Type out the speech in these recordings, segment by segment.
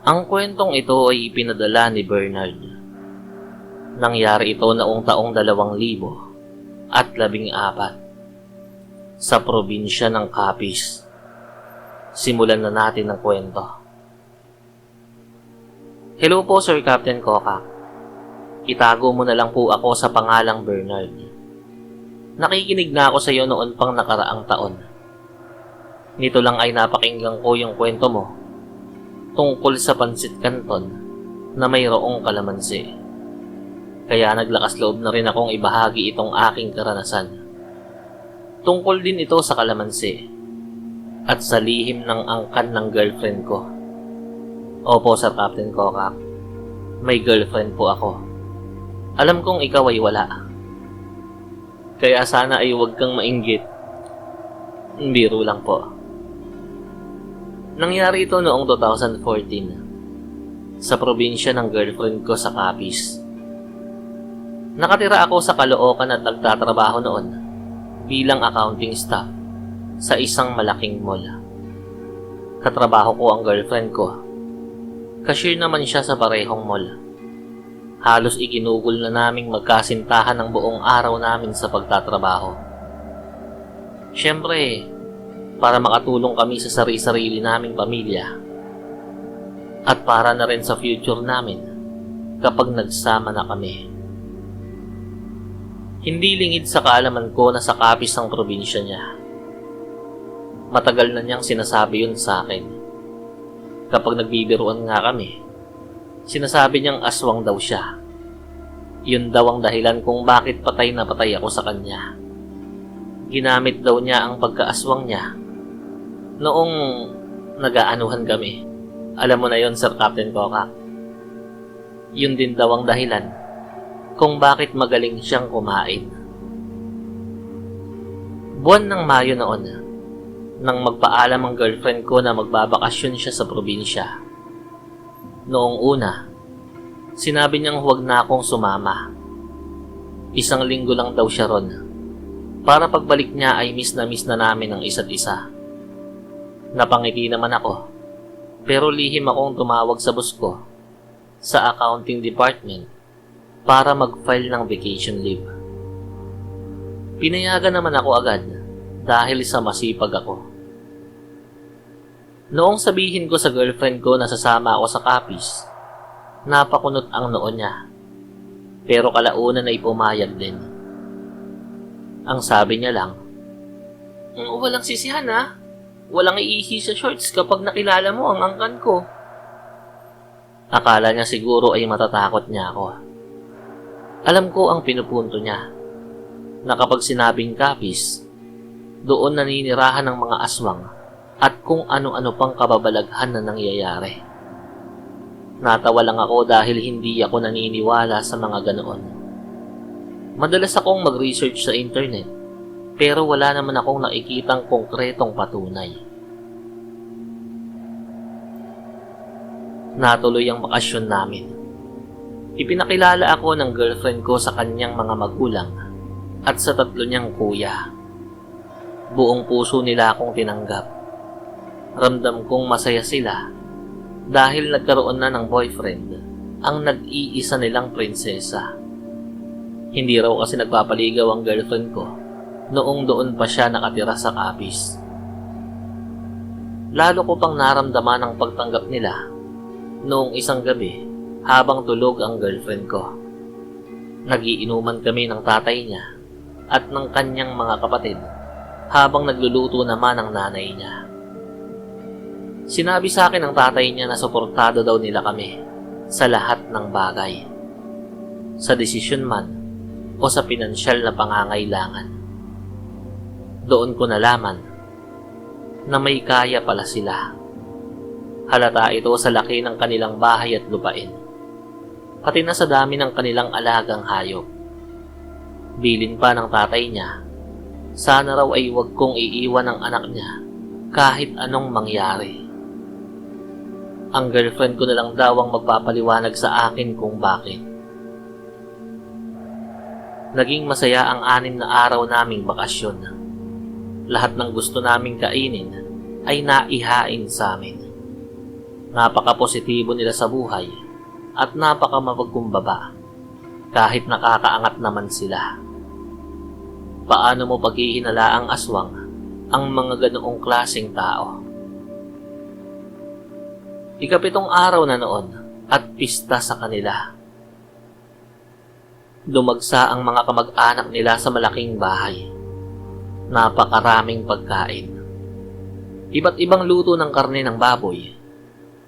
Ang kwentong ito ay ipinadala ni Bernard. Nangyari ito noong taong 2014 sa probinsya ng Capiz. Simulan na natin ang kwento. Hello po, Sir Captain Kokak. Itago mo na lang po ako sa pangalang Bernard. Nakikinig na ako sa iyo noon pang nakaraang taon. Nito lang ay napakinggan ko yung kwento mo tungkol sa Pansit Canton na mayroong kalamansi. Kaya naglakas loob na rin akong ibahagi itong aking karanasan. Tungkol din ito sa kalamansi at sa lihim ng angkan ng girlfriend ko. Opo, Sir Captain Kokak. May girlfriend po ako. Alam kong ikaw ay wala. Kaya sana ay huwag kang mainggit. Biro lang po. Nangyari ito noong 2014 sa probinsya ng girlfriend ko sa Capiz. Nakatira ako sa Caloocan at nagtatrabaho noon bilang accounting staff sa isang malaking mall. Katrabaho ko ang girlfriend ko. Cashier naman siya sa parehong mall. Halos iginugol na naming magkasintahan ang buong araw namin sa pagtatrabaho. Siyempre, para makatulong kami sa sarili-sarili naming pamilya at para na rin sa future namin kapag nagsama na kami. Hindi lingid sa kaalaman ko na sa Capiz ang probinsya niya. Matagal na niyang sinasabi yun sa akin. Kapag nagbibiruan nga kami, sinasabi niyang aswang daw siya. Yun daw ang dahilan kung bakit patay na patay ako sa kanya. Ginamit daw niya ang pagkaaswang niya noong nag-aanuhan kami. Alam mo na yon, Sir Captain Kokak. Yun din daw ang dahilan kung bakit magaling siyang kumain. Buwan ng Mayo noon, nang magpaalam ang girlfriend ko na magbabakasyon siya sa probinsya. Noong una, sinabi niyang huwag na akong sumama. 1 linggo lang daw siya ron. Para pagbalik niya ay miss na namin ang isa't isa. Napangiti naman ako, pero lihim akong tumawag sa boss ko sa accounting department para mag-file ng vacation leave. Pinayagan naman ako agad dahil sa masipag ako. Noong sabihin ko sa girlfriend ko na sasama ako sa Capiz, napakunot ang noo niya. Pero kalaunan ay pumayag din. Ang sabi niya lang, walang sisihan ha. Walang iihi sa shorts kapag nakilala mo ang angkan ko. Akala niya siguro ay matatakot niya ako. Alam ko ang pinupunto niya, na kapag sinabing Capiz, doon naninirahan ng mga aswang at kung ano-ano pang kababalaghan na nangyayari. Natawa lang ako dahil hindi ako naniniwala sa mga ganoon. Madalas akong mag-research sa internet, pero wala naman akong nakikitang konkretong patunay. Natuloy ang bakasyon namin. Ipinakilala ako ng girlfriend ko sa kanyang mga magulang at sa 3 niyang kuya. Buong puso nila akong tinanggap. Ramdam kong masaya sila dahil nagkaroon na ng boyfriend ang nag-iisa nilang prinsesa. Hindi raw kasi nagpapaligaw ang girlfriend ko noong doon pa siya nakatira sa Capiz. Lalo ko pang naramdaman ang pagtanggap nila noong isang gabi habang tulog ang girlfriend ko. Nagiinuman kami ng tatay niya at ng kanyang mga kapatid habang nagluluto naman ang nanay niya. Sinabi sa akin ng tatay niya na suportado daw nila kami sa lahat ng bagay, sa desisyon man o sa pinansyal na pangangailangan. Doon ko nalaman na may kaya pala sila. Halata ito sa laki ng kanilang bahay at lupain, pati na sa dami ng kanilang alagang hayop. Bilin pa ng tatay niya, sana raw ay huwag kong iiwan ang anak niya kahit anong mangyari. Ang girlfriend ko na lang daw ang magpapaliwanag sa akin kung bakit. Naging masaya ang 6 na araw naming bakasyon. Lahat ng gusto naming kainin ay naihain sa amin. Napaka-positibo nila sa buhay at napaka-mapagkumbaba kahit nakakaangat naman sila. Paano mo paghihinalaang aswang ang mga ganoong klaseng tao? Ikapitong araw na noon at pista sa kanila. Dumagsa ang mga kamag-anak nila sa malaking bahay. Napakaraming pagkain. Iba't ibang luto ng karne ng baboy,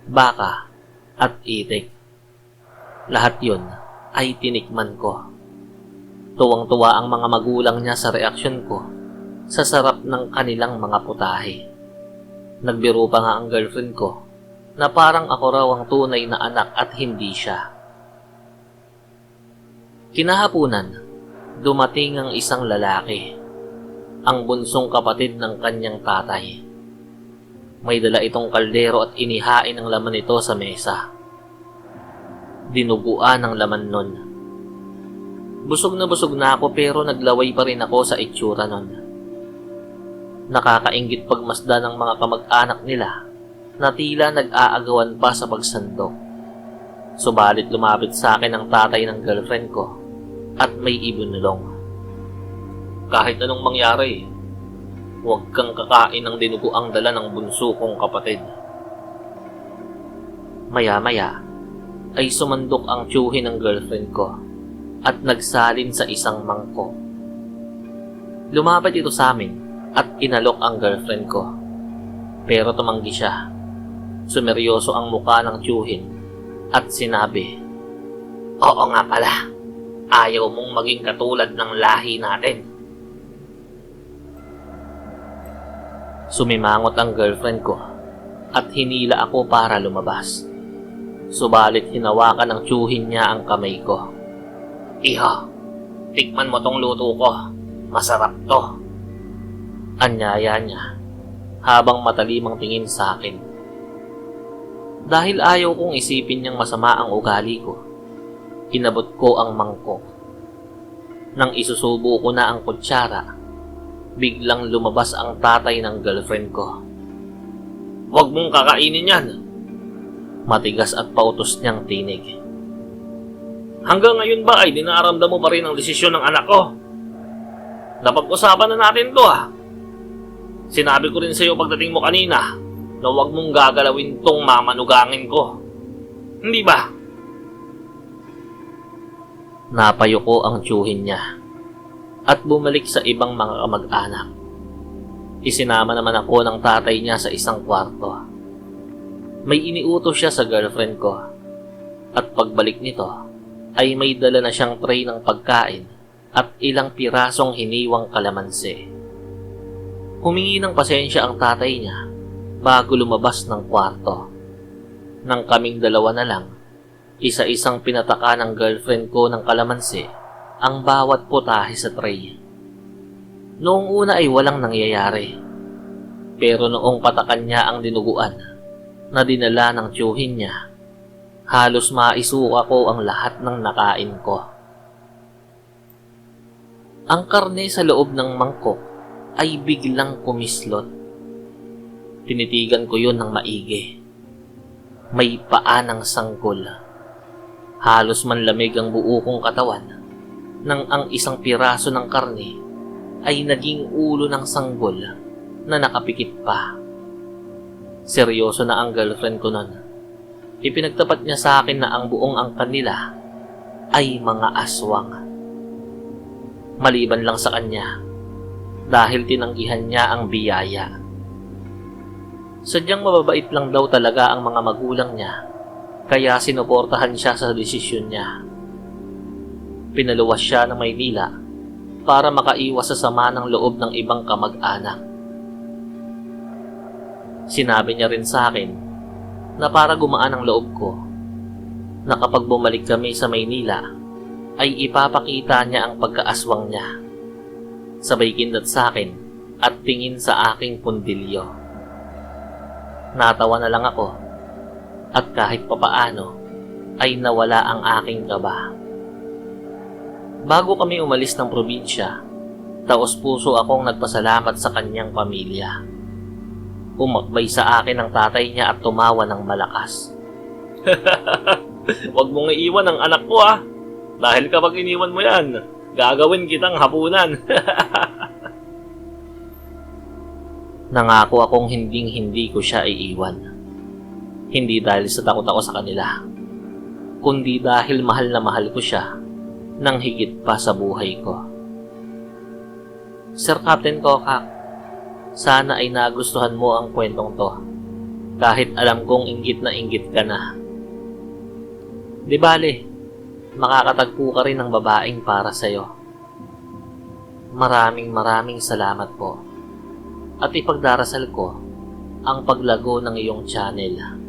baka, at itik. Lahat yun ay tinikman ko. Tuwang-tuwa ang mga magulang niya sa reaksyon ko sa sarap ng kanilang mga putahe. Nagbiro pa nga ang girlfriend ko na parang ako raw ang tunay na anak at hindi siya. Kinahapunan, dumating ang isang lalaki, ang bunsong kapatid ng kanyang tatay. May dala itong kaldero at inihain ang laman nito sa mesa. Dinuguan ang laman nun. Busog na ako pero naglaway pa rin ako sa itsura nun. Nakakainggit pagmasda ng mga kamag-anak nila na tila nag-aagawan pa sa pagsandok. Subalit lumapit sa akin ang tatay ng girlfriend ko at may ibinulong. Kahit anong mangyari, huwag kang kakain ng dinuguang dala ng bunso kong kapatid. Maya-maya ay sumandok ang tiyuhin ng girlfriend ko at nagsalin sa isang mangkok. Lumapit ito sa amin at inalok ang girlfriend ko. Pero tumanggi siya. Sumeryoso ang mukha ng tiyuhin at sinabi, "Oo nga pala, ayaw mong maging katulad ng lahi natin." Sumimangot ang girlfriend ko at hinila ako para lumabas. Subalit hinawakan ng tiyuhin niya ang kamay ko. "Iho, tikman mo tong luto ko. Masarap to." Anyaya niya habang matalimang tingin sa akin. Dahil ayaw kong isipin niyang masama ang ugali ko, inabot ko ang mangkok. Nang isusubo ko na ang kutsara, biglang lumabas ang tatay ng girlfriend ko. "Huwag mong kakainin yan!" Matigas at pautos niyang tinig. "Hanggang ngayon ba ay dinaramdam mo pa rin ang desisyon ng anak ko? Napag-usapan na natin to ah. Sinabi ko rin sa iyo pagdating mo kanina na huwag mong gagalawin tong mamanugangin ko. Hindi ba?" Napayuko ang tiyuhin niya at bumalik sa ibang mga kamag-anak. Isinama naman ako ng tatay niya sa isang kwarto. May iniutos siya sa girlfriend ko at pagbalik nito ay may dala na siyang tray ng pagkain at ilang pirasong hiniwang kalamansi. Humingi ng pasensya ang tatay niya bago lumabas ng kwarto. Nang kaming dalawa na lang, isa-isang pinataka ng girlfriend ko ng kalamansi ang bawat putahe sa tray. Noong una ay walang nangyayari, pero noong patakan niya ang dinuguan na dinala ng tiyuhin niya, halos maisuka ko ang lahat ng nakain ko. Ang karne sa loob ng mangkok ay biglang kumislot. Tinitigan ko yun ng maigi. May paa ng sanggol. Halos manlamig ang buo kong katawan nang ang isang piraso ng karne ay naging ulo ng sanggol na nakapikit pa. Seryoso na ang girlfriend ko nun. Ipinagtapat niya sa akin na ang buong angkan nila ay mga aswang. Maliban lang sa kanya, dahil tinanggihan niya ang biyaya. Sadyang mababait lang daw talaga ang mga magulang niya, kaya sinuportahan siya sa desisyon niya. Pinaluwas siya ng Maynila para makaiwas sa sama ng loob ng ibang kamag-anak. Sinabi niya rin sa akin na para gumaan ang loob ko, na kapag bumalik kami sa Maynila, ay ipapakita niya ang pagkaaswang niya. Sabay kindat sa akin at tingin sa aking pundilyo. Natawa na lang ako at kahit papaano ay nawala ang aking kaba. Bago kami umalis ng probinsya, taos puso akong nagpasalamat sa kanyang pamilya. Umakbay sa akin ang tatay niya at tumawa ng malakas. Huwag mong iiwan ang anak ko ah. Dahil kapag iniwan mo yan, gagawin kitang hapunan. Nangako akong hindi ko siya iiwan. Hindi dahil sa takot ako sa kanila, kundi dahil mahal na mahal ko siya nang higit pa sa buhay ko. Sir Captain Kokak, sana ay nagustuhan mo ang kwentong to, kahit alam kong inggit na inggit ka na. Di bale, makakatagpo ka rin ng babaeng para sa'yo. Maraming salamat po. At ipagdarasal ko ang paglago ng iyong channel.